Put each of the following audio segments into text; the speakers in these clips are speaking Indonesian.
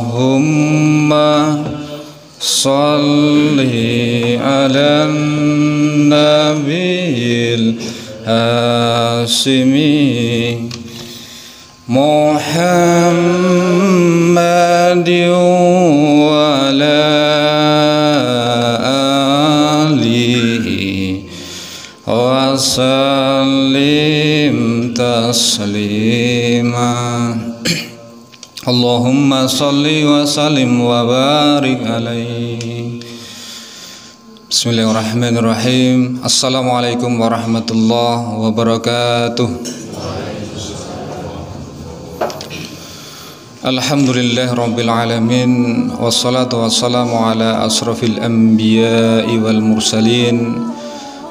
Allahumma salli ala nabiyil hasimi Muhammadin wa ala alihi wa sallim taslima. Allahumma salli wa sallim wa barik alaihi. Bismillahirrahmanirrahim. Assalamualaikum warahmatullahi wabarakatuh. Alhamdulillah rabbil alamin, wassalatu wassalamu ala asrafil anbiya'i wal mursalin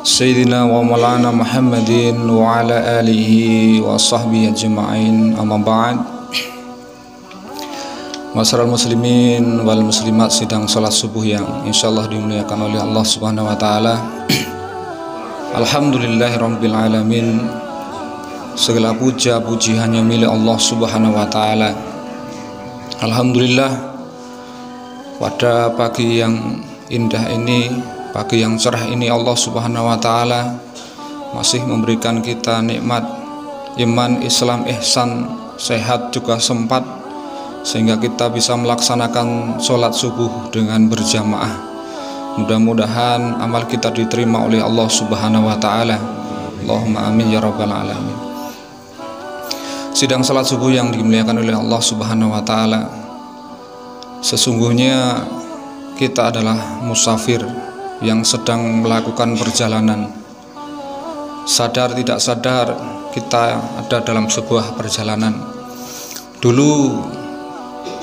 Sayyidina wa maulana Muhammadin wa ala alihi wa sahbihi ajma'in, amma ba'd. Masyarul muslimin wal muslimat, sidang salat subuh yang insyaallah dimuliakan oleh Allah Subhanahu wa taala. Alhamdulillahirabbil alamin. Segala puja puji hanya milik Allah Subhanahu wa taala. Alhamdulillah, pada pagi yang indah ini, pagi yang cerah ini, Allah Subhanahu wa taala masih memberikan kita nikmat iman, Islam, ihsan, sehat juga sempat, sehingga kita bisa melaksanakan sholat subuh dengan berjamaah. Mudah-mudahan amal kita diterima oleh Allah Subhanahu wa taala. Allahumma amin ya rabbal alamin. Sidang sholat subuh yang dimuliakan oleh Allah Subhanahu wa taala, sesungguhnya kita adalah musafir yang sedang melakukan perjalanan. Sadar tidak sadar kita ada dalam sebuah perjalanan. Dulu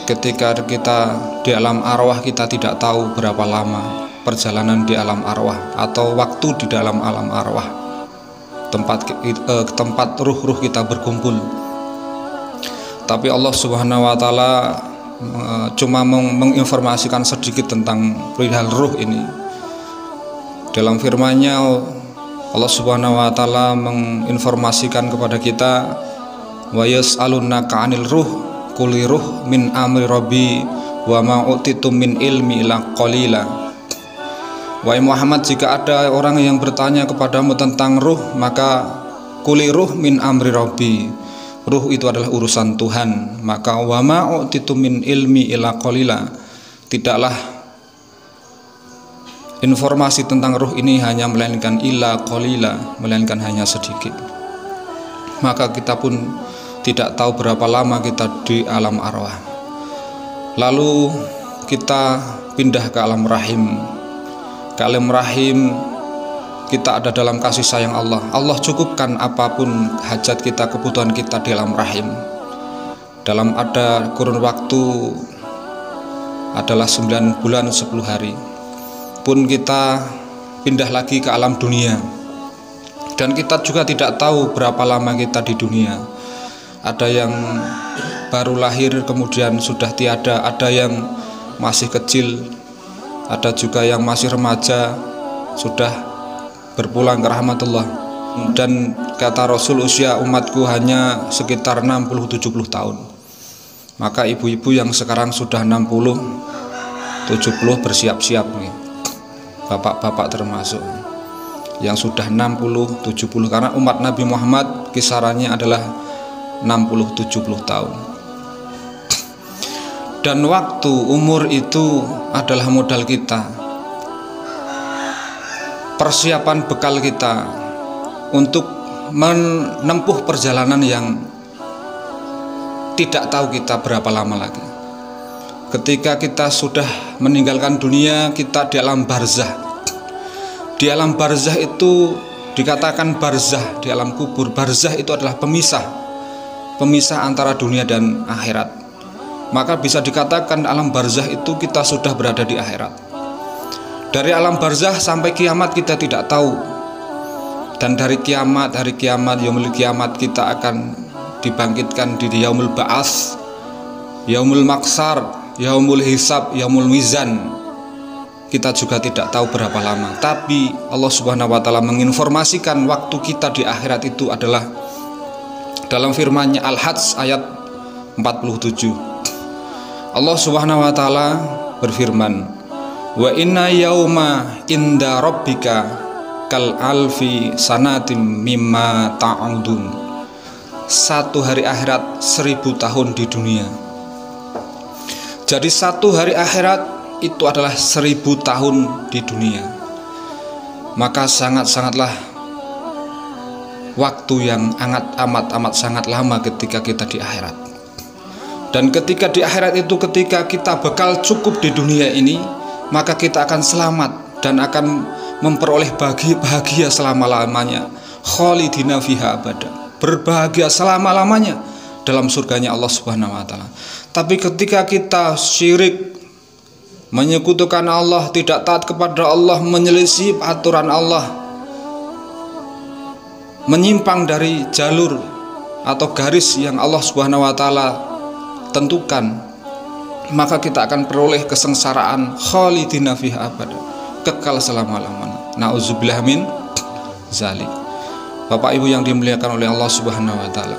ketika kita di alam arwah, kita tidak tahu berapa lama perjalanan di alam arwah atau waktu di dalam alam arwah, tempat ruh-ruh kita berkumpul. Tapi Allah Subhanahu wa taala cuma menginformasikan sedikit tentang perihal ruh ini. Dalam firman-Nya Allah Subhanahu wa taala menginformasikan kepada kita, wa yas'alunaka 'anil ruh quli ruh min amri rabbi wa ma utitum min ilmi illa qalila. Wahai Muhammad, jika ada orang yang bertanya kepadamu tentang ruh, maka quli ruh min amri rabbi, ruh itu adalah urusan Tuhan, maka wa ma utitum min ilmi illa qalila, tidaklah informasi tentang ruh ini hanya melainkan illa qalila, melainkan hanya sedikit. Maka kita pun tidak tahu berapa lama kita di alam arwah. Lalu kita pindah ke alam rahim. Ke alam rahim kita ada dalam kasih sayang Allah. Allah cukupkan apapun hajat kita, kebutuhan kita di alam rahim. Dalam ada kurun waktu adalah 9 bulan 10 hari. Pun kita pindah lagi ke alam dunia. Dan kita juga tidak tahu berapa lama kita di dunia. Ada yang baru lahir kemudian sudah tiada, ada yang masih kecil, ada juga yang masih remaja sudah berpulang ke rahmatullah. Dan kata Rasul, usia umatku hanya sekitar 60-70 tahun. Maka ibu-ibu yang sekarang sudah 60-70 bersiap-siap nih, bapak-bapak termasuk yang sudah 60-70, karena umat Nabi Muhammad kisarannya adalah 60-70 tahun. Dan waktu, umur itu adalah modal kita, persiapan bekal kita untuk menempuh perjalanan yang tidak tahu kita berapa lama lagi. Ketika kita sudah meninggalkan dunia, kita di alam barzah. Di alam barzah itu dikatakan barzah, di alam kubur. Barzah itu adalah pemisah antara dunia dan akhirat. Maka bisa dikatakan alam barzah itu kita sudah berada di akhirat. Dari alam barzah sampai kiamat kita tidak tahu. Dan dari kiamat, hari kiamat, yaumul kiamat, kita akan dibangkitkan di yaumul ba'ats, yaumul maksar, yaumul hisab, yaumul mizan. Kita juga tidak tahu berapa lama. Tapi Allah Subhanahu wa taala menginformasikan waktu kita di akhirat itu adalah dalam firman-Nya Al-Hajj ayat 47. Allah Subhanahu wa taala berfirman, "Wa inna yauma inda rabbika kal alfi sanatim mimma ta'udun." Satu hari akhirat 1000 tahun di dunia. Jadi satu hari akhirat itu adalah 1000 tahun di dunia. Maka sangatlah waktu yang amat sangat lama ketika kita di akhirat. Dan ketika di akhirat itu, ketika kita bekal cukup di dunia ini, maka kita akan selamat dan akan memperoleh bahagia selama-lamanya. Khalidina fiha abada, berbahagia selama-lamanya dalam surganya Allah Subhanahu wa taala. Tapi ketika kita syirik, menyekutukan Allah, tidak taat kepada Allah, menyelisih aturan Allah, menyimpang dari jalur atau garis yang Allah Subhanahu wa taala tentukan, maka kita akan peroleh kesengsaraan khalidina fiha abada, kekal selama-lamanya. Nauzubillah min zalik. Bapak Ibu yang dimuliakan oleh Allah Subhanahu wa taala,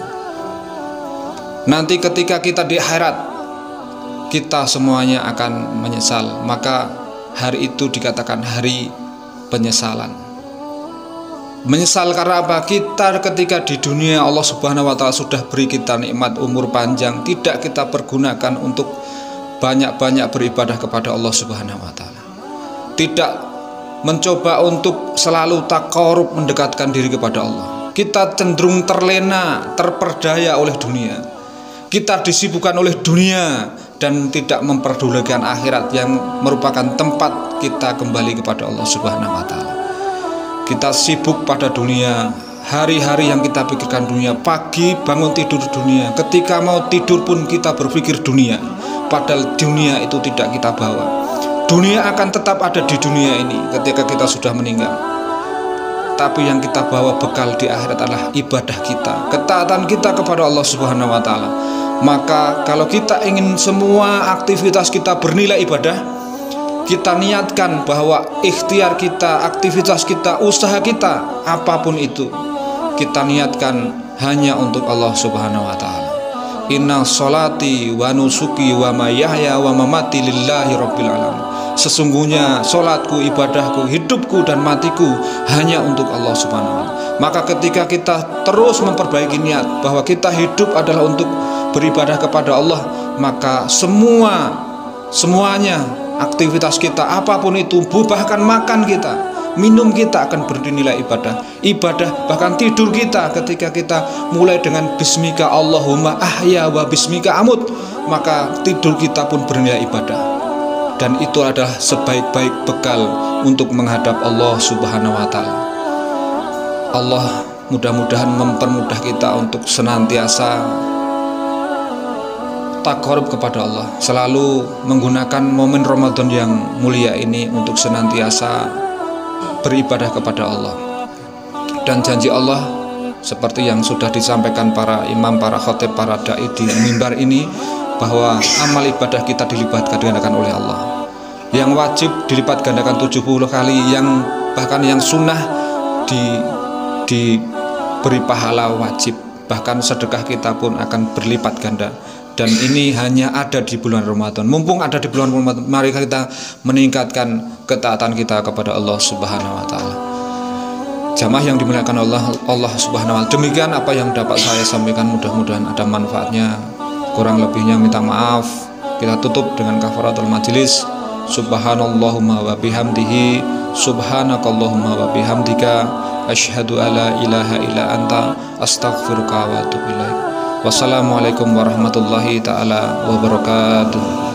nanti ketika kita di akhirat, kita semuanya akan menyesal. Maka hari itu dikatakan hari penyesalan. Menyesal karena apa? Kita ketika di dunia Allah Subhanahu wa taala sudah beri kita nikmat umur panjang, tidak kita pergunakan untuk banyak-banyak beribadah kepada Allah Subhanahu wa taala. Tidak mencoba untuk selalu taqarrub, mendekatkan diri kepada Allah. Kita cenderung terlena, terperdaya oleh dunia. Kita disibukkan oleh dunia dan tidak memperdulikan akhirat yang merupakan tempat kita kembali kepada Allah Subhanahu wa taala. Kita sibuk pada dunia, hari-hari yang kita pikirkan dunia, pagi bangun tidur dunia, ketika mau tidur pun kita berpikir dunia, padahal dunia itu tidak kita bawa. Dunia akan tetap ada di dunia ini ketika kita sudah meninggal, tapi yang kita bawa bekal di akhirat adalah ibadah kita, ketaatan kita kepada Allah Subhanahu wa taala. Maka kalau kita ingin semua aktivitas kita bernilai ibadah, kita niatkan bahwa ikhtiar kita, aktivitas kita, usaha kita, apapun itu, kita niatkan hanya untuk Allah Subhanahu wa taala. Inna sholati wa nusuki wa mahyaya wa mamati lillahi rabbil alamin. Sesungguhnya solatku, ibadahku, hidupku dan matiku hanya untuk Allah Subhanahu wa taala. Maka ketika kita terus memperbaiki niat bahwa kita hidup adalah untuk beribadah kepada Allah, maka semuanya aktivitas kita apapun itu, bahkan makan kita, minum kita akan bernilai ibadah. Ibadah bahkan tidur kita, ketika kita mulai dengan bismika Allahumma ahya wa bismika amut, maka tidur kita pun bernilai ibadah. Dan itu adalah sebaik-baik bekal untuk menghadap Allah Subhanahu wa taala. Allah mudah-mudahan mempermudah kita untuk senantiasa taqarrub kepada Allah, selalu menggunakan momen Ramadan yang mulia ini untuk senantiasa beribadah kepada Allah. Dan janji Allah seperti yang sudah disampaikan para imam, para khatib, para dai di mimbar ini, bahwa amal ibadah kita dilipat gandakan oleh Allah. Yang wajib dilipat gandakan 70 kali, yang bahkan yang sunnah diberi pahala wajib. Bahkan sedekah kita pun akan berlipat ganda. Dan ini hanya ada di bulan Ramadan. Mumpung ada di bulan Ramadan, mari kita meningkatkan ketaatan kita kepada Allah Subhanahu wa taala. Jamaah yang dimuliakan Allah Subhanahu wa taala, demikian apa yang dapat saya sampaikan, mudah-mudahan ada manfaatnya. Kurang lebihnya minta maaf. Kita tutup dengan kafaratul majelis. Subhanallahumma wa bihamdihi, subhanakallahumma wa bihamdika, asyhadu alla ilaha illa anta, astaghfiruka wa atubu ilaik. Wassalamualaikum warahmatullahi ta'ala wabarakatuh.